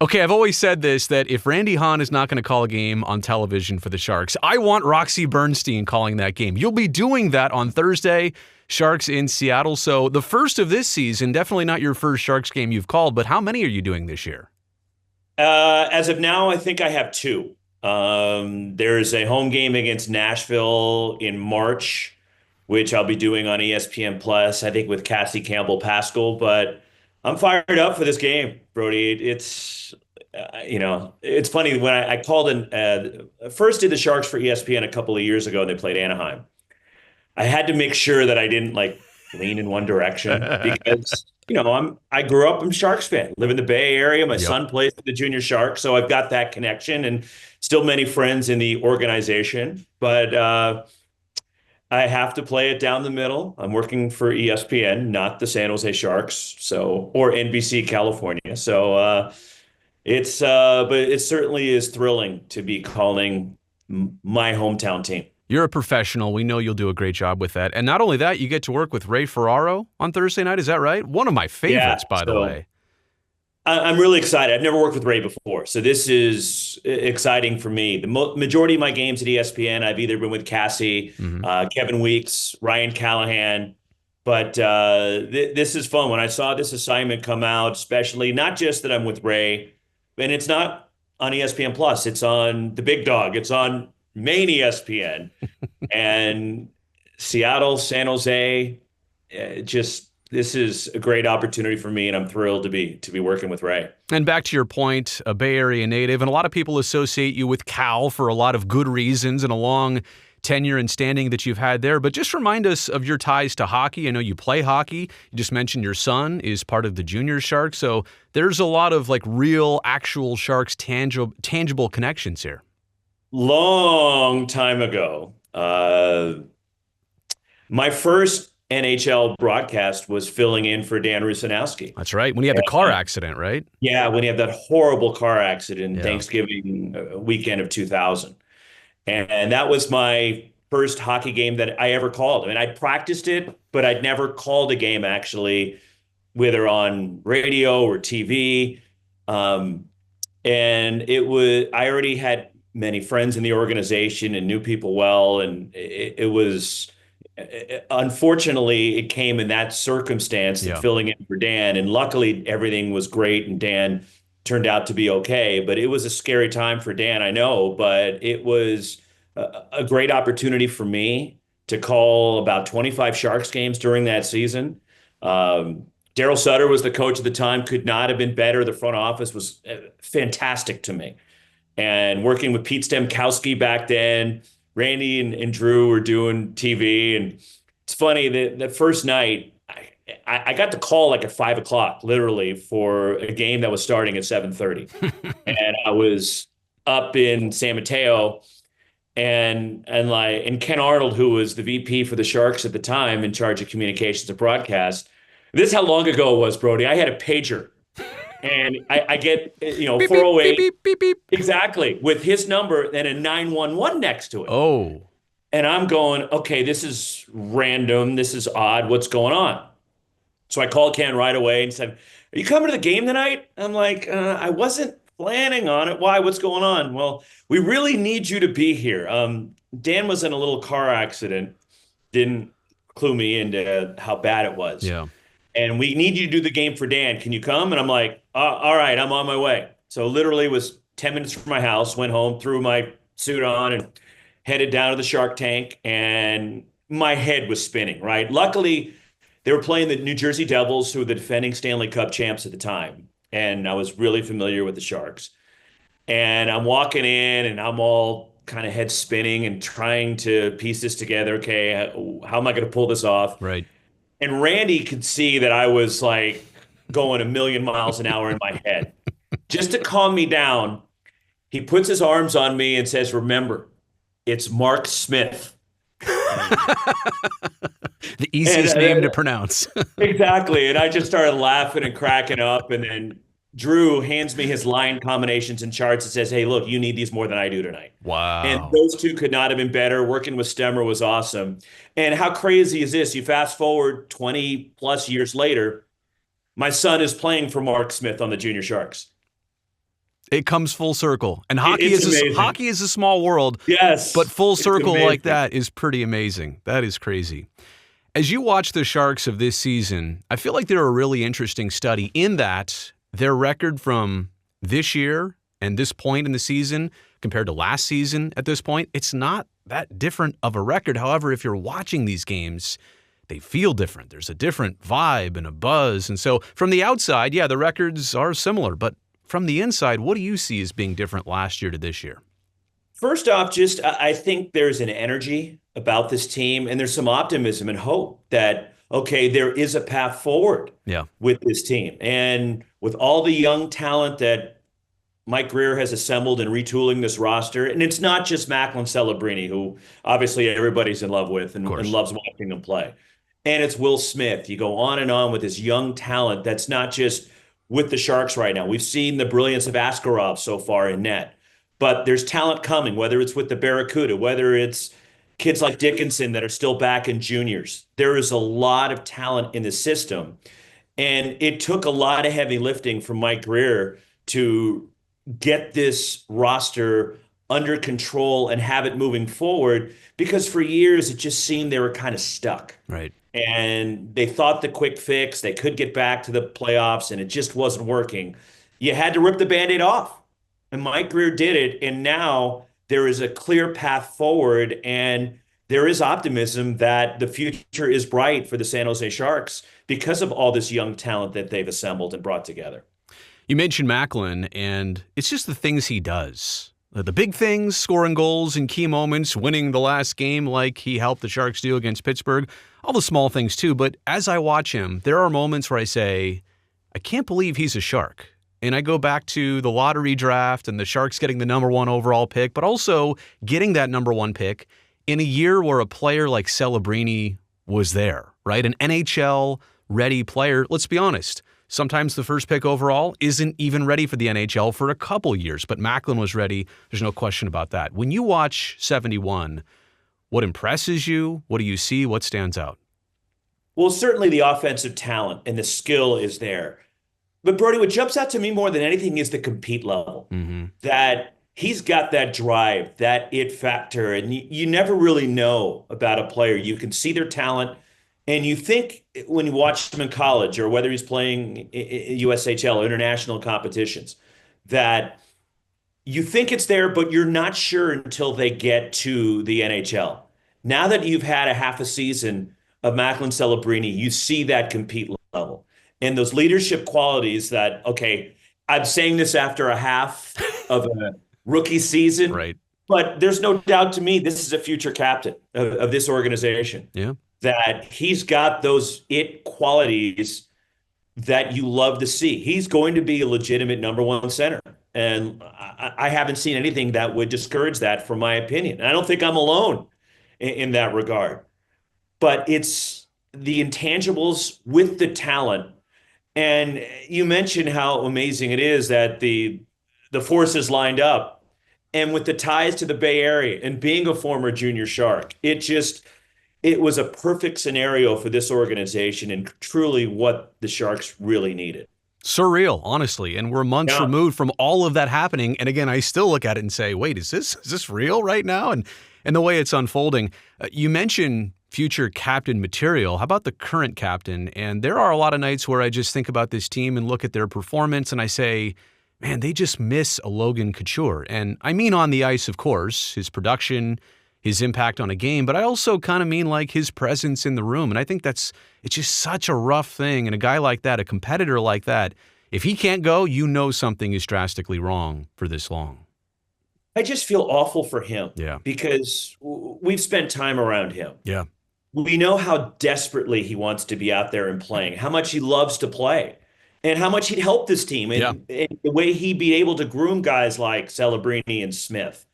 Okay, I've always said this, that if Randy Hahn is not going to call a game on television for the Sharks, I want Roxy Bernstein calling that game. You'll be doing that on Thursday, Sharks in Seattle. So the first of this season, definitely not your first Sharks game you've called, but how many are you doing this year? As of now, I think I have two. There's a home game against Nashville in March, which I'll be doing on ESPN Plus, I think with Cassie Campbell Pascal. But I'm fired up for this game, Brodie. It's funny when I called in, first did the Sharks for ESPN a couple of years ago and they played Anaheim. I had to make sure that I didn't like lean in one direction because I grew up, I'm a Sharks fan, live in the Bay Area. My Yep. son plays for the Junior Sharks, so I've got that connection and still many friends in the organization. But I have to play it down the middle. I'm working for ESPN, not the San Jose Sharks, or NBC California. But it certainly is thrilling to be calling my hometown team. You're a professional. We know you'll do a great job with that. And not only that, you get to work with Ray Ferraro on Thursday night. Is that right? One of my favorites, by the way. I'm really excited. I've never worked with Ray before, so this is exciting for me. The majority of my games at ESPN, I've either been with Cassie, Kevin Weeks, Ryan Callahan, but this is fun. When I saw this assignment come out, especially not just that I'm with Ray, and it's not on ESPN Plus, it's on the Big Dog, it's on main ESPN, and Seattle, San Jose, this is a great opportunity for me, and I'm thrilled to be working with Ray. And back to your point, a Bay Area native, and a lot of people associate you with Cal for a lot of good reasons and a long tenure and standing that you've had there. But just remind us of your ties to hockey. I know you play hockey. You just mentioned your son is part of the Junior Sharks. So there's a lot of like real, actual Sharks tangible connections here. Long time ago, my first NHL broadcast was filling in for Dan Rusanowski. That's right. When he had the car accident, right? Yeah, when he had that horrible car accident, Yeah. Thanksgiving weekend of 2000. And that was my first hockey game that I ever called. I mean, I practiced it, but I'd never called a game actually, whether on radio or TV. And I already had many friends in the organization and knew people well. And it was, unfortunately, it came in that circumstance, filling in for Dan. And luckily, everything was great and Dan turned out to be okay. But it was a scary time for Dan, I know. But it was a great opportunity for me to call about 25 Sharks games during that season. Daryl Sutter was the coach at the time, could not have been better. The front office was fantastic to me. And working with Pete Stemkowski back then, Randy and Drew were doing TV. And it's funny that the first night, I got the call like at 5 o'clock, literally, for a game that was starting at 7:30. And I was up in San Mateo, and Ken Arnold, who was the VP for the Sharks at the time, in charge of communications and broadcast. This is how long ago it was, Brodie. I had a pager. And I get, beep, 408. beep, beep, beep, beep. Exactly. With his number and a 911 next to it. Oh. And I'm going, okay, this is random. This is odd. What's going on? So I called Ken right away and said, are you coming to the game tonight? I'm like, I wasn't planning on it. Why? What's going on? Well, we really need you to be here. Dan was in a little car accident. Didn't clue me into how bad it was. Yeah. And we need you to do the game for Dan. Can you come? And I'm like, all right, I'm on my way. So literally was 10 minutes from my house, went home, threw my suit on and headed down to the Shark Tank. And my head was spinning, right? Luckily, they were playing the New Jersey Devils, who were the defending Stanley Cup champs at the time. And I was really familiar with the Sharks. And I'm walking in and I'm all kind of head spinning and trying to piece this together. Okay, how am I going to pull this off? Right. And Randy could see that I was like going a million miles an hour in my head. Just to calm me down, he puts his arms on me and says, remember, it's Mark Smith. The easiest name to pronounce. Exactly. And I just started laughing and cracking up. And then Drew hands me his line combinations and charts and says, hey, look, you need these more than I do tonight. Wow. And those two could not have been better. Working with Stemmer was awesome. And how crazy is this? You fast forward 20 plus years later, my son is playing for Mark Smith on the Junior Sharks. It comes full circle. And It's amazing. hockey is a small world, but Yes, full it's circle like amazing. that is pretty amazing. That is crazy. As you watch the Sharks of this season, I feel like they're a really interesting study in that their record from this year and this point in the season compared to last season at this point, it's not that different of a record. However, if you're watching these games, they feel different. There's a different vibe and a buzz. And so from the outside, yeah, the records are similar. But from the inside, what do you see as being different last year to this year? First off, just I think there's an energy about this team, and there's some optimism and hope that, okay, there is a path forward Yeah, with this team. And with all the young talent that Mike Greer has assembled and retooling this roster, and it's not just Macklin Celebrini, who obviously everybody's in love with of and course. loves watching them play. And it's Will Smith. You go on and on with this young talent that's not just with the Sharks right now. We've seen the brilliance of Askarov so far in net, but there's talent coming, whether it's with the Barracuda, whether it's kids like Dickinson that are still back in juniors. There is a lot of talent in the system. And it took a lot of heavy lifting from Mike Greer to get this roster under control and have it moving forward because for years it just seemed they were kind of stuck. Right. And they thought the quick fix, they could get back to the playoffs, and it just wasn't working. You had to rip the Band-Aid off. And Mike Greer did it. And now there is a clear path forward. And there is optimism that the future is bright for the San Jose Sharks because of all this young talent that they've assembled and brought together. You mentioned Macklin, and it's just the things he does. The big things, scoring goals in key moments, winning the last game like he helped the Sharks do against Pittsburgh, all the small things too. But as I watch him, there are moments where I say, I can't believe he's a Shark. And I go back to the lottery draft and the Sharks getting the number one overall pick, but also getting that number one pick in a year where a player like Celebrini was there, right? An NHL ready player. Let's be honest. Sometimes the first pick overall isn't even ready for the NHL for a couple years, but Macklin was ready. There's no question about that. When you watch 71, what impresses you? What do you see? What stands out? Well, certainly the offensive talent and the skill is there. But Brodie, what jumps out to me more than anything is the compete level. Mm-hmm. That he's got that drive, that it factor, and you never really know about a player. You can see their talent, and you think when you watch him in college or whether he's playing USHL or international competitions, that you think it's there, but you're not sure until they get to the NHL. Now that you've had a half a season of Macklin Celebrini, you see that compete level and those leadership qualities that, okay, I'm saying this after a half of a rookie season, Right. but there's no doubt to me this is a future captain of this organization, Yeah. that he's got those it qualities that you love to see. He's going to be a legitimate number one center. And I haven't seen anything that would discourage that, from my opinion. And I don't think I'm alone in that regard. But it's the intangibles with the talent. And you mentioned how amazing it is that the forces lined up. And with the ties to the Bay Area and being a former junior Shark, it was a perfect scenario for this organization and truly what the Sharks really needed. Surreal, honestly. And we're months Yeah. removed from all of that happening. And again, I still look at it and say, wait, is this real right now? And the way it's unfolding. You mentioned future captain material. How about the current captain? And there are a lot of nights where I just think about this team and look at their performance and I say, man, they just miss a Logan Couture. And I mean on the ice, of course, his production, his impact on a game, but I also kind of mean like his presence in the room. And I think it's just such a rough thing. And a guy like that, a competitor like that, if he can't go, you know something is drastically wrong for this long. I just feel awful for him Yeah. because we've spent time around him. Yeah. We know how desperately he wants to be out there and playing, how much he loves to play, and how much he'd help this team, Yeah. and the way he'd be able to groom guys like Celebrini and Smith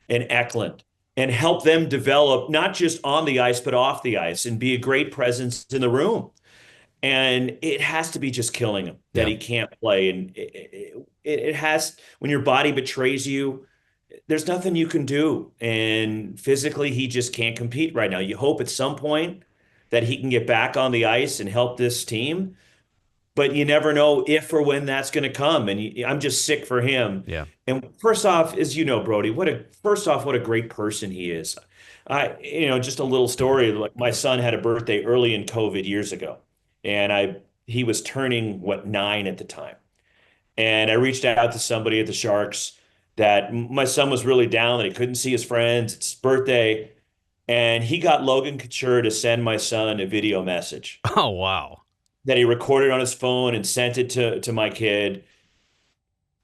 and Eklund and help them develop not just on the ice, but off the ice and be a great presence in the room. And it has to be just killing him that Yeah. he can't play. And it has, when your body betrays you, there's nothing you can do. And physically, he just can't compete right now. You hope at some point that he can get back on the ice and help this team. but you never know if or when that's going to come. And I'm just sick for him. Yeah. And first off, as you know, Brodie, what a great person he is. Just a little story. Like my son had a birthday early in COVID years ago, and he was turning 9 at the time. And I reached out to somebody at the Sharks that my son was really down, that he couldn't see his friends. It's his birthday. And he got Logan Couture to send my son a video message Oh, wow. that he recorded on his phone and sent it to my kid.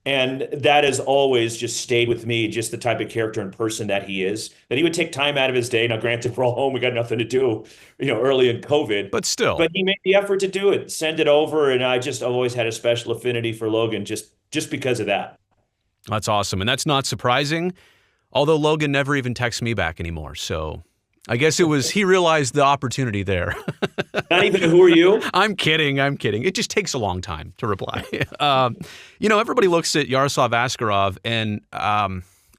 And that has always just stayed with me, just the type of character and person that he is, that he would take time out of his day. Now, granted, we're all home, we got nothing to do, early in COVID. But still. But he made the effort to do it, send it over. And I've always had a special affinity for Logan just because of that. That's awesome. And that's not surprising, although Logan never even texts me back anymore. So I guess he realized the opportunity there. Not even who are you? I'm kidding. It just takes a long time to reply. Everybody looks at Yaroslav Askarov and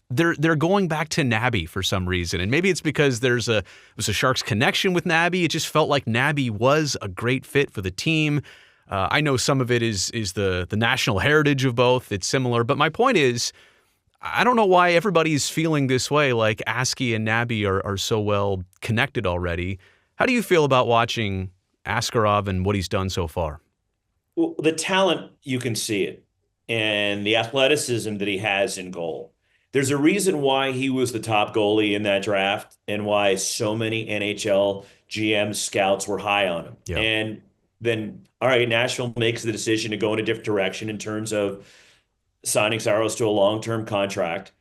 they're going back to Nabby for some reason. And maybe it's because there was a Sharks connection with Nabby. It just felt like Nabby was a great fit for the team. I know some of it is the national heritage of both. It's similar. But my point is, I don't know why everybody's feeling this way, like Askey and Nabby are so well connected already. How do you feel about watching Askarov and what he's done so far? Well, the talent, you can see it, and the athleticism that he has in goal. There's a reason why he was the top goalie in that draft and why so many NHL GM scouts were high on him. Yeah. And then, all right, Nashville makes the decision to go in a different direction in terms of signing Saros to a long-term contract,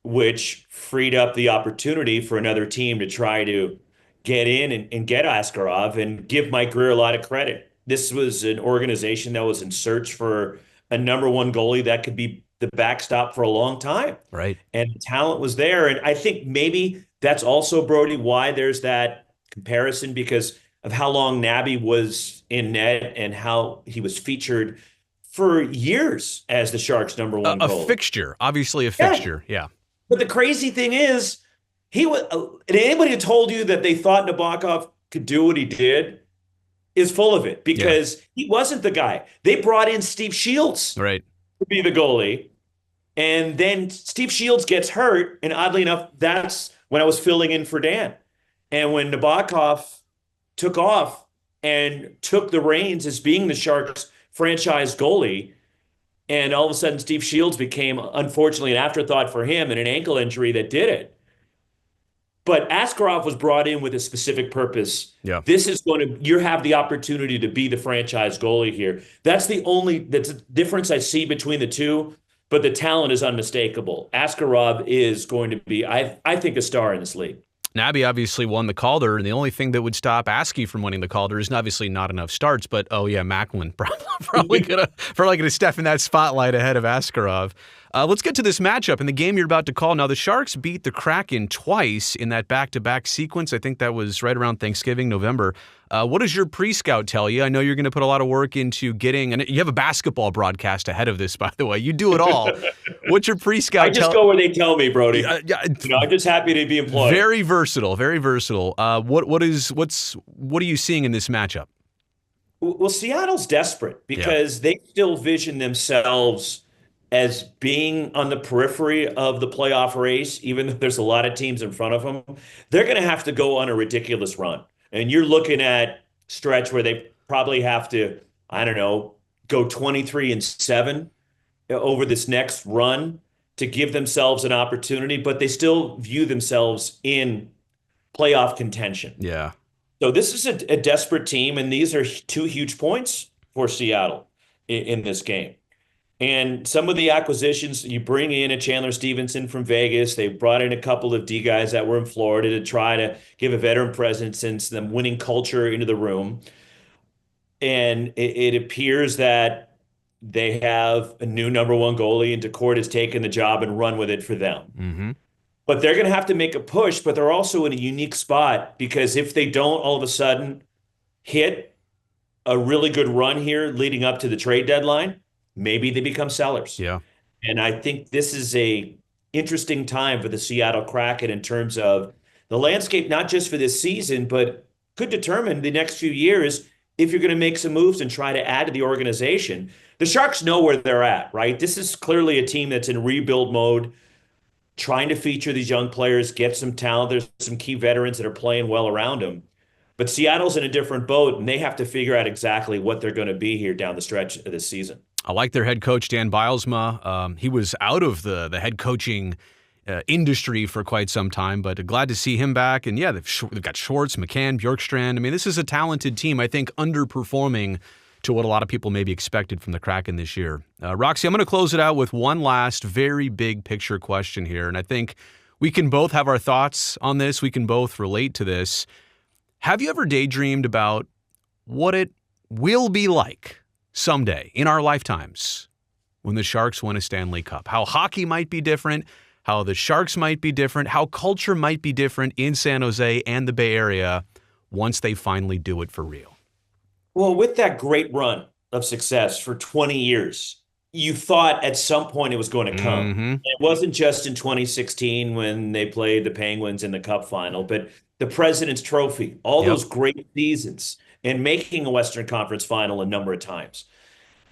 which freed up the opportunity for another team to try to get in and get Askarov, and give Mike Grier a lot of credit. This was an organization that was in search for a number one goalie that could be the backstop for a long time. Right. And the talent was there. And I think maybe that's also, Brodie, why there's that comparison, because of how long Nabby was in net and how he was featured for years as the Sharks' number one goalie. A fixture, obviously a fixture, yeah. But the crazy thing is, he was. And anybody who told you that they thought Nabokov could do what he did is full of it, because he wasn't the guy. They brought in Steve Shields to be the goalie, and then Steve Shields gets hurt, and oddly enough, that's when I was filling in for Dan. And when Nabokov took off and took the reins as being the Sharks' franchise goalie, and all of a sudden Steve Shields became, unfortunately, an afterthought for him and an ankle injury that did it. But Askarov was brought in with a specific purpose. Yeah. This is you have the opportunity to be the franchise goalie here. That's the difference I see between the two, but the talent is unmistakable. Askarov is going to be, I think, a star in this league. Nabby obviously won the Calder, and the only thing that would stop Askey from winning the Calder is obviously not enough starts. But Macklin probably gonna step in that spotlight ahead of Askarov. Let's get to this matchup and the game you're about to call. Now, the Sharks beat the Kraken twice in that back-to-back sequence. I think that was right around Thanksgiving, November. What does your pre-scout tell you? I know you're going to put a lot of work into getting, and you have a basketball broadcast ahead of this, by the way. You do it all. What's your pre-scout? I just go where they tell me, Brodie. I'm just happy to be employed. Very versatile, very versatile. What are you seeing in this matchup? Well, Seattle's desperate because they still vision themselves as being on the periphery of the playoff race, even though there's a lot of teams in front of them. They're going to have to go on a ridiculous run. And you're looking at stretch where they probably have to, go 23-7 over this next run to give themselves an opportunity, but they still view themselves in playoff contention. Yeah. So this is a desperate team, and these are two huge points for Seattle in this game. And some of the acquisitions, you bring in a Chandler Stevenson from Vegas. They brought in a couple of D guys that were in Florida to try to give a veteran presence and some winning culture into the room. And it appears that they have a new number one goalie, and DeCourt has taken the job and run with it for them. Mm-hmm. But they're going to have to make a push, but they're also in a unique spot, because if they don't all of a sudden hit a really good run here leading up to the trade deadline, maybe they become sellers. Yeah. And I think this is a interesting time for the Seattle Kraken in terms of the landscape, not just for this season, but could determine the next few years. if you're going to make some moves and try to add to the organization. The Sharks know where they're at, right? This is clearly a team that's in rebuild mode, trying to feature these young players, get some talent. There's some key veterans that are playing well around them. But Seattle's in a different boat, and they have to figure out exactly what they're going to be here down the stretch of this season. I like their head coach, Dan Bilesma. He was out of the head coaching industry for quite some time, but glad to see him back. And yeah, they've got Schwartz, McCann, Bjorkstrand. I mean, this is a talented team, I think, underperforming to what a lot of people maybe expected from the Kraken this year. Roxy, I'm going to close it out with one last very big picture question here, and I think we can both have our thoughts on this. We can both relate to this. Have you ever daydreamed about what it will be like someday in our lifetimes when the Sharks win a Stanley Cup? How hockey might be different, how the Sharks might be different, how culture might be different in San Jose and the Bay Area once they finally do it for real? Well, with that great run of success for 20 years, you thought at some point it was going to come. Mm-hmm. It wasn't just in 2016 when they played the Penguins in the Cup final, but the President's Trophy, all those great seasons, and making a Western Conference final a number of times.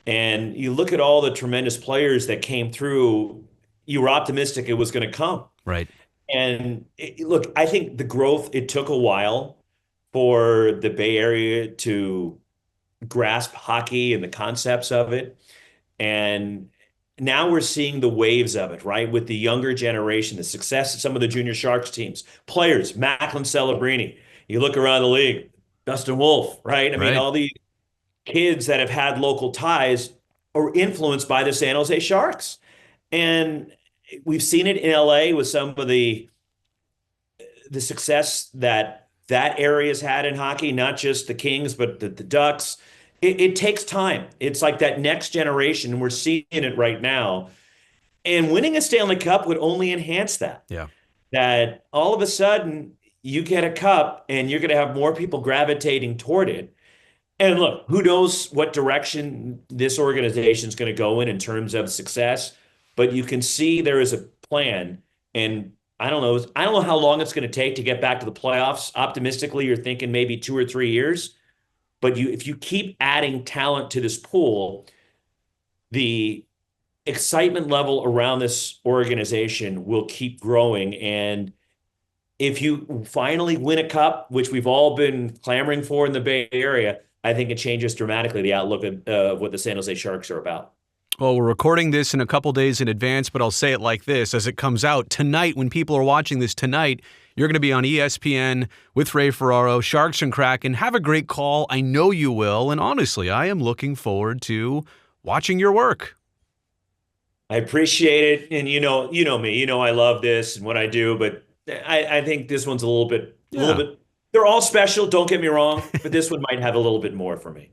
And you look at all the tremendous players that came through, you were optimistic it was going to come. Right. And look, I think the growth, it took a while for the Bay Area to grasp hockey and the concepts of it. And now we're seeing the waves of it, right? With the younger generation, the success of some of the junior Sharks teams, players, Macklin Celebrini. You look around the league, Dustin Wolf, right? I mean, all the kids that have had local ties are influenced by the San Jose Sharks. And we've seen it in LA with some of the success that area's had in hockey, not just the Kings, but the Ducks. It takes time. It's like that next generation, and we're seeing it right now. And winning a Stanley Cup would only enhance that. Yeah. That all of a sudden you get a cup and you're going to have more people gravitating toward it. And look, who knows what direction this organization is going to go in terms of success, but you can see there is a plan. And I don't know how long it's going to take to get back to the playoffs. Optimistically, you're thinking maybe 2 or 3 years. But if you keep adding talent to this pool, the excitement level around this organization will keep growing. And if you finally win a cup, which we've all been clamoring for in the Bay Area, I think it changes dramatically the outlook of what the San Jose Sharks are about. Well, we're recording this in a couple days in advance, but I'll say it like this. As it comes out tonight, when people are watching this tonight, you're going to be on ESPN with Ray Ferraro, Sharks and Kraken. Have a great call. I know you will. And honestly, I am looking forward to watching your work. I appreciate it. And you know me, I love this and what I do, but I think this one's a little bit, they're all special. Don't get me wrong, but this one might have a little bit more for me.